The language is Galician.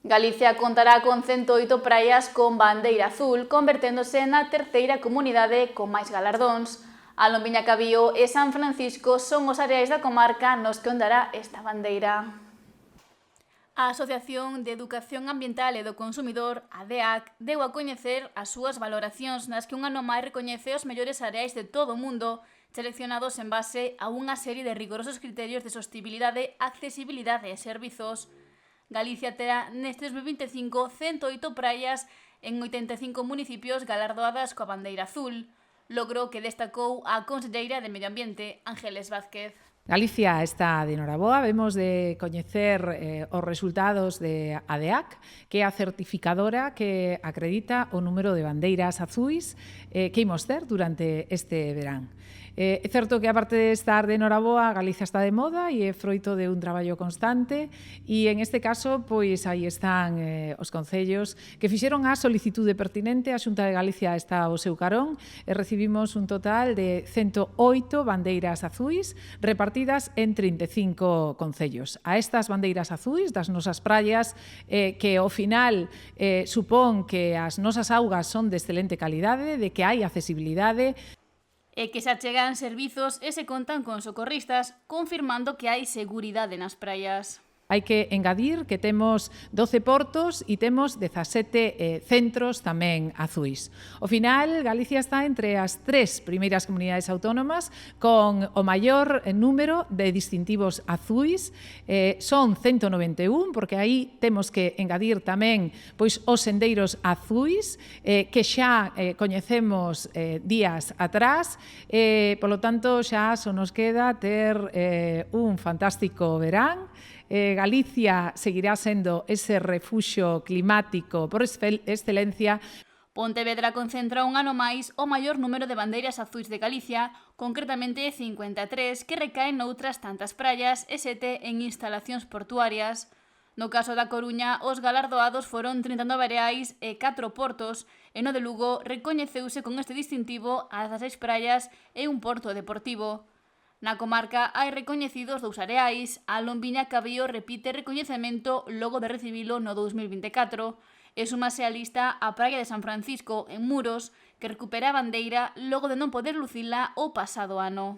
Galicia contará con 108 praias con bandeira azul, converténdose na terceira comunidade con máis galardóns. A Lombiña Cabío e San Francisco son os areais da comarca nos que ondará esta bandeira. A Asociación de Educación Ambiental e do Consumidor, ADEAC, deu a coñecer as súas valoracións nas que un ano máis recoñece os mellores areais de todo o mundo, seleccionados en base a unha serie de rigorosos criterios de sostibilidade, accesibilidade e servizos. Galicia terá neste 2025 108 praias en 85 municipios galardoadas coa bandeira azul, logro que destacou a conselleira de Medio Ambiente, Ángeles Vázquez. Galicia está de noraboa, vemos de coñecer os resultados de ADEAC, que é a certificadora que acredita o número de bandeiras azuis que imos ter durante este verán. É certo que, aparte de estar de noraboa, Galicia está de moda e é froito de un traballo constante e, en este caso, pois aí están os concellos que fixeron a solicitude pertinente. A Xunta de Galicia está ao seu carón e recibimos un total de 108 bandeiras azuis repartidas en 35 concellos. A estas bandeiras azuis das nosas praias, que ao final supón que as nosas augas son de excelente calidade, de que hai accesibilidade, e que se achegan servizos e se contan con socorristas, confirmando que hai seguridade nas praias. Hai que engadir que temos 12 portos e temos 17 centros tamén azuis. Ao final, Galicia está entre as 3 primeiras comunidades autónomas con o maior número de distintivos azuis. Son 191, porque aí temos que engadir tamén pois os sendeiros azuis que xa coñecemos días atrás. Polo tanto, xa só nos queda ter un fantástico verán. Galicia seguirá sendo ese refuxio climático por excelencia. Pontevedra concentra un ano máis o maior número de bandeiras azuis de Galicia, concretamente 53, que recaen noutras tantas praias e 7 en instalacións portuarias. No caso da Coruña, os galardoados foron 39 areais e 4 portos, e no de Lugo recoñeceuse con este distintivo as 16 praias e un porto deportivo. Na comarca hai recoñecidos 2 areais, a Lombiña Cabío repite recoñecemento logo de recibilo no 2024, e súmase á lista a praia de San Francisco, en Muros, que recupera a bandeira logo de non poder lucila o pasado ano.